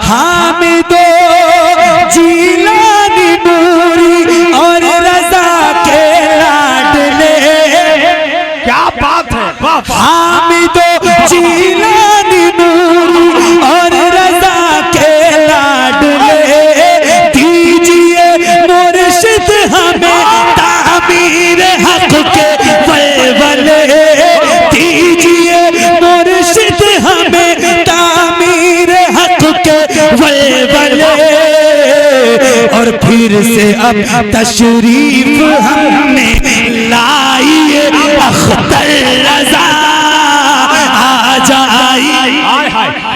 हामिदो जीलानी नूरी और रजा के लाडले। क्या बात है, वाह। हामिदो जीलानी नूरी और रजा के लाडले, दीजिए मुर्शिद हमें तामीर हक के वलवले, दीजिए मुर्शिद हमें तामीर हक के वलवले। और फिर से अब तशरीफ हमने लाइए अख्तर रजा आ जाइए।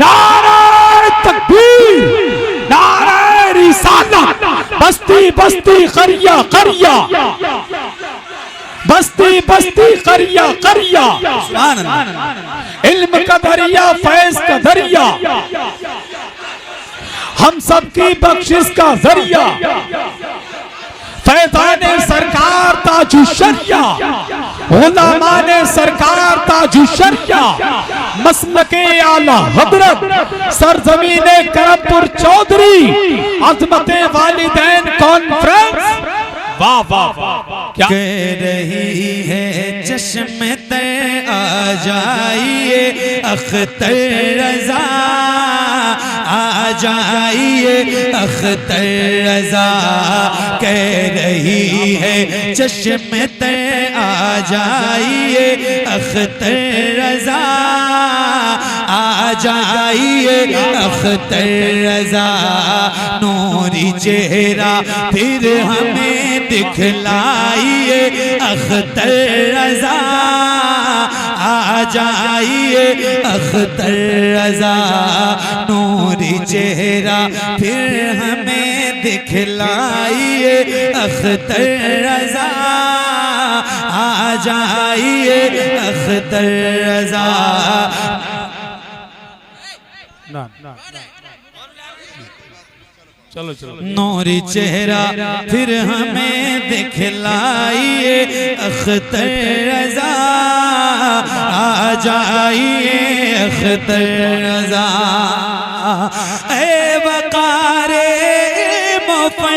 नारे तकबीर, नारे रिसालत, बस्ती बस्ती करिया करिया, बस्ती बस्ती करिया करिया, इल्म का दरिया फैज का दरिया, हम सबकी बख्शिश का जरिया, फैज़ाने सरकार ताजु शरिया, उलमाने सरकार ताजु शरिया, मसलके आला हजरत सरजमीने करमपुर चौधरी, अज़मते वालिदैन कॉन्फ्रेंस। वाह वाह वाह, क्या कह रही है चश्मे ते आ जाइए अख्तर रजा आ जाइए अख्तर रजा, कह रही है चश्मे ते आ जाइए अख्तर रजा आ जाइए अख्तर रजा, नूरी चेहरा फिर हमें दिखलाइए अख्तर रजा आ जाइए अख्तर रजा, नूरी चेहरा फिर हमें दिखलाइए अख्तर रजा आ जाइए अख्तर रजा। चलो चलो, नूरी चेहरा फिर हमें दिखलाइए अख्तर रजा आ जाइए अख्तर रजा। ए वकारे मोफे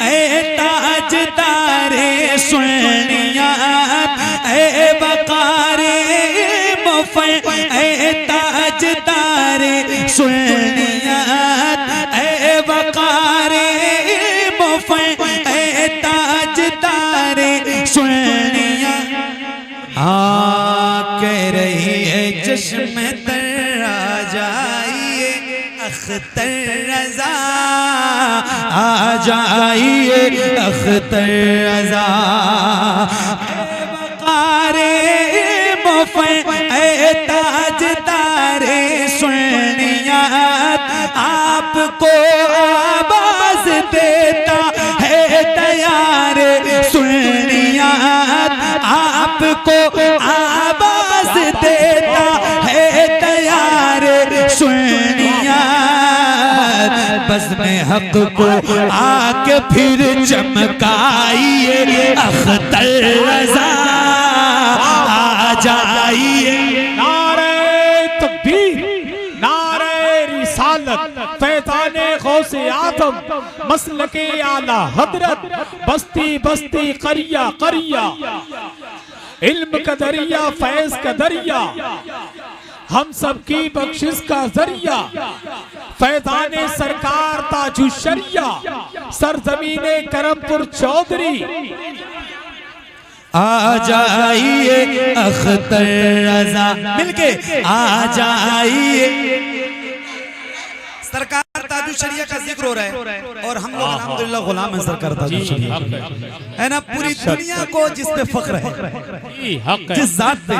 ए ताजदारे सुनिया, ए वकारे मोफे ए ताजदारे सुनिया, ए वकारे मोफे ए ताजदारे सुनिया। कह रही है चश्मे तर आ जाइए अख्तर रजा आ जाइए अख्तर रजा, वकारे मोफे ए ताजदारे सुनिया, आपको आवाज देता है तैयार सुनिया, आपको आवाज देता है तैयार सुनिया, बस में हक को आके फिर चमकाइए अख्तर रजा आ जाइए। नारे तकबीर, नारे रिसालत, फैज़ाने गौसे आज़म, मसलके आला हजरत, बस्ती बस्ती करिया करिया, इल्म का दरिया फैज का दरिया, हम सबकी बख्शिश का जरिया, फैज़ाने सरकार ताजु शरिया, सरजमीने करमपुर चौधरी। आ जाइए अख्तर रजा, मिलके आ जाइए। सरकार ताजु शरिया का जिक्र हो रहा है और हम लोग अल्हम्दुलिल्लाह गुलाम हैं सरकार ताजु शरिया, है ना। पूरी दुनिया को जिस पे फख्र है, जिस जात पे,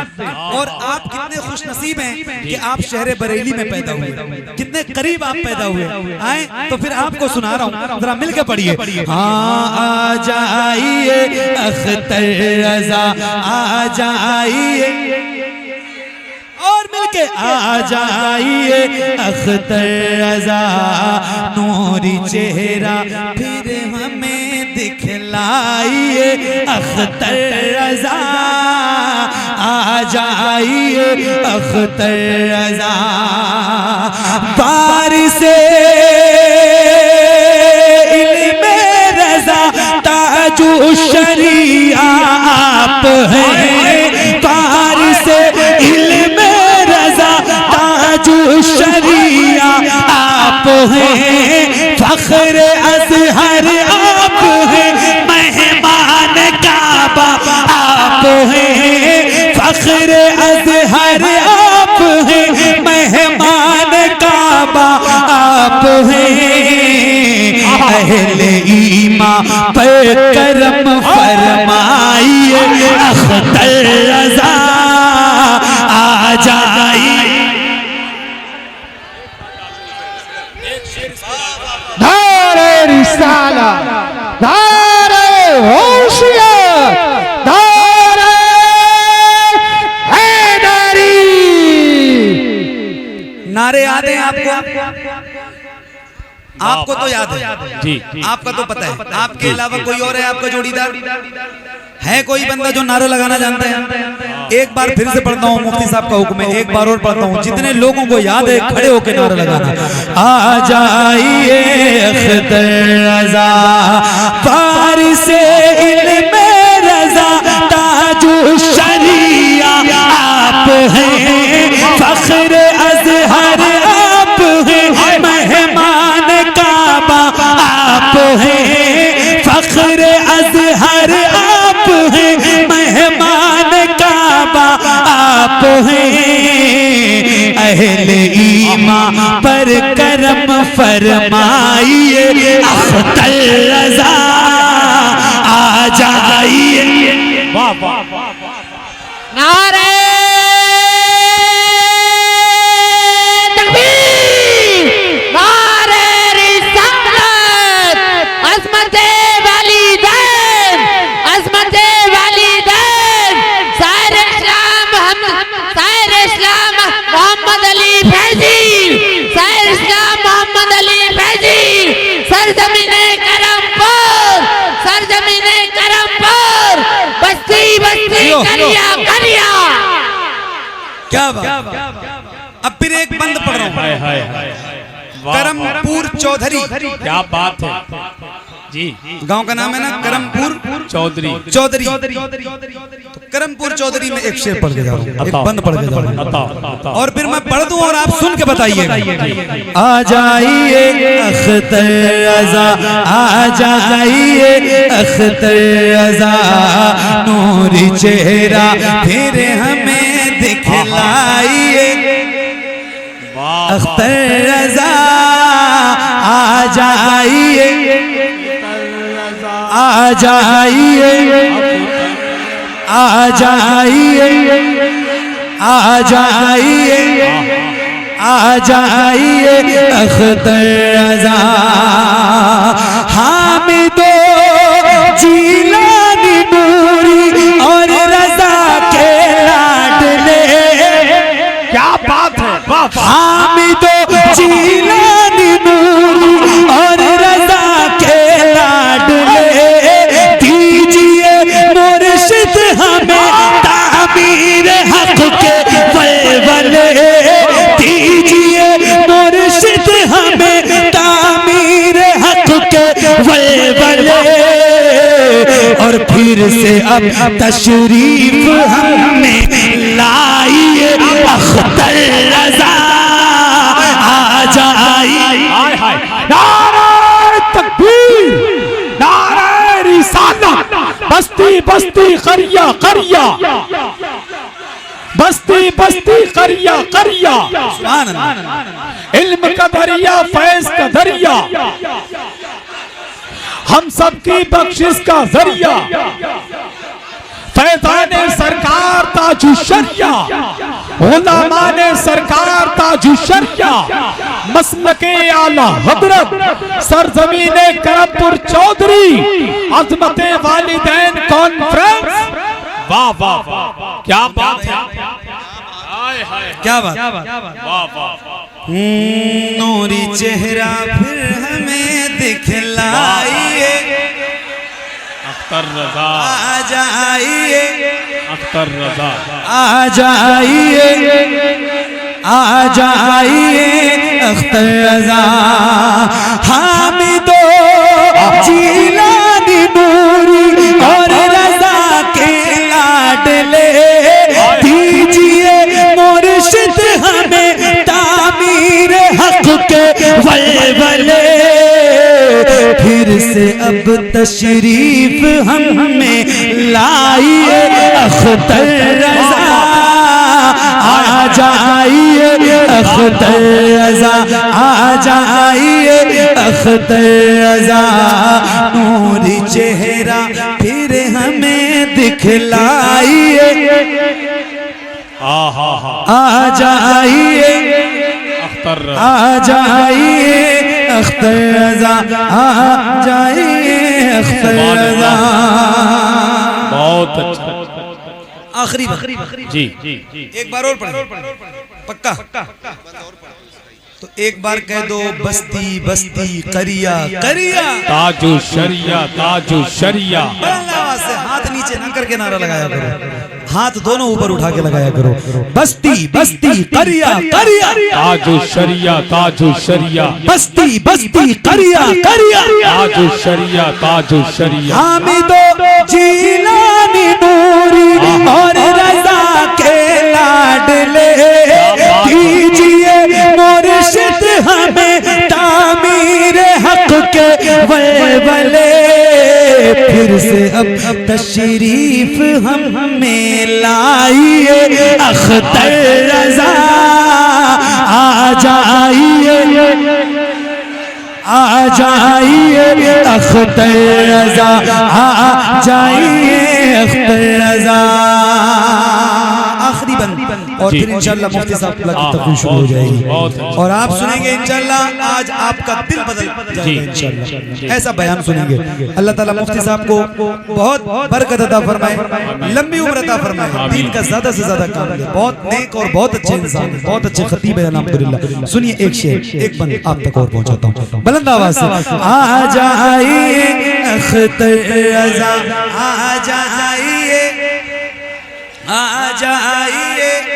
और आप कितने खुश नसीब हैं कि आप शहर बरेली में पैदा हुए, कितने करीब आप पैदा हुए। आए तो फिर आपको सुना रहा हूँ, जरा मिल के पढ़िए। हाँ आ जाइए अख्तर रजा आ जाइए, और मिलके आ जाइए अख्तर रजा, नूरी चेहरा फिर हमें दिखलाइए अख्तर रजा आ जाइए अख्तर रज़ा बारिशे इल्मे रज़ा ताजु शरीआ आप हैं बारिशे इल्मे रज़ा ताजु शरीआ आप हैं फख्र अज़हर आप हैं मेहमान काबा आप हैं फख्र अज़हर आप हैं मेहमान काबा आप हैं अहले ईमान पर करम फरमाइए अख्तर रज़ा आ जाइए नारे रिसालत नारे होशियत नारे हैदरी। नारे याद है आपको? आपको तो याद है जी, आपका तो पता है। आपके अलावा कोई और है आपका जोड़ीदार? है कोई बंदा जो नारा लगाना जानता है? एक बार फिर से पढ़ता हूँ, मुफ्ती साहब का हुक्म है, एक बार और पढ़ता हूँ। जितने लोगों को याद है खड़े होकर नारा लगाना। आ जाइए अख्तर रज़ा बारिशे इल्मे रज़ा ताजु शरीआ आप हैं फख्र अज़हर आप हैं मेहमान काबा आप हैं फख्र अज़हर आप हैं मेहमान काबा आप हैं अहले ईमान पर करम फरमाइए अख्तर रज़ा आ जाइए। वाह वाह वाह नारे तकबीर नारे रिसालत अज़मते वालिदैन अज़मते वालिदैन सारे इस्लाम मोहम्मद अली फैजी सारे इस्लाम मोहम्मद अली फैजी सरजमीने करमपुर सरजमीने करमपुर बस्ती बस्ती करिया करिया। क्या बात। अब फिर एक बंद पढ़ रहा हूँ। हाय वाह, करमपुर चौधरी। क्या बात है जी। गांव का नाम है ना करमपुर चौधरी चौधरी। तो करमपुर चौधरी में एक शेर पढ़ के जा रहा हूँ, एक बंद पढ़ के जा रहा हूँ, और फिर मैं पढ़ दूं और आप सुन के बताइए। आ जाइए अख्तर रज़ा आ जाइए अख्तर रज़ा नूरी चेहरा फिर हमें दिखलाइए अख्तर रज़ा आ जाइए आ जाइए आ जाइए आ जाइए आ जाइए अख्तर रज़ा हामिदो जीलानी नूरी और रज़ा के लाडले। क्या बात है वाह हामिदो जीलानी नूरी और रज़ा के लाडले दीजिए मुर्शिद हमें तामीर हक के वलवले दीजिए मुर्शिद हमें तामीर हक के वलवले। और फिर से अब तशरीफ हमें लाइए अख्तर रज़ा आ जाइए। नारे तकबीर नारे रिसालत बस्ती बस्ती करिया करिया बस्ती बस्ती करिया करिया सुभान अल्लाह। इल्म का दरिया फैज का दरिया हम सबकी बख्शिश का जरिया फैज़ाने सरकार ताजु शरिया उलमाने सरकार ताजु शरिया मसलके आला हजरत सरजमीने करमपुर चौधरी अज़मते वालिदैन कॉन्फ्रेंस। वाह वाह वाह क्या बात है क्या बात। नूरी चेहरा फिर हमें दिखलाइए अख्तर रज़ा आ जाइए अख्तर रजा। आ जाइए अख्तर रजा, हामिदो जीलानी नूरी और रजा के लाडले, दीजिए मुर्शिद हमें तामीर हक के वलवले। फिर से अब तशरीफ हमें लाइए अख्तर रजा, आ जाइए अख्तर रजा, आ जाइए अख्तर रजा, नूरी चेहरा फिर हमें दिखलाइए। आ जाइए अख्तर, आ जाइए अख्तर रजा, आ जाइए अख्तर रजा। बहुत अच्छा। आखिरी जी एक बार और पढ़े, पक्का? तो एक बार कह दो, बस्ती बस्ती करिया करिया, ताजु शरिया ताजु शरिया। बड़ी आवाज से, हाथ नीचे ना करके नारा लगाया करो, हाथ दोनों ऊपर उठा के लगाया करो। बस्ती बस्ती करिया करिया, ताजु शरिया ताजु शरिया, बस्ती बस्ती करिया करिया, ताजु शरिया ताजु शरिया। हामिदो जीलानी नूरी और रजा के लाडले, दीजिए मुर्शिद हमें तामीर हक के वलवले। फिर से अब तशरीफ हमें लाइए अख्तर रजा, आ जाइए आ जाइए अख्तर रजा, आ जाइए अख्तर रजा। आखिरी बंद और फिर इंशाल्लाह मुफ्ती साहब की तकरीर शुरू हो जाएगी और आप सुनेंगे इंशाल्लाह। आज आपका दिल बदल जाएगा इंशाल्लाह, ऐसा बयान सुनेंगे। अल्लाह ताला मुफ्ती साहब को बहुत बरकत अता फरमाए, लंबी उम्र अता फरमाए, दीन का ज्यादा से ज्यादा काम करे। बहुत नेक और बहुत अच्छे इंसान, बहुत अच्छे खतीब है अल्हम्दुलिल्लाह। सुनिए एक शेर, एक बंद आप तक और पहुंचाता हूँ बुलंद आवाज से। आ जाइए अख्तर रजा, आ जाइए, आ जाइए।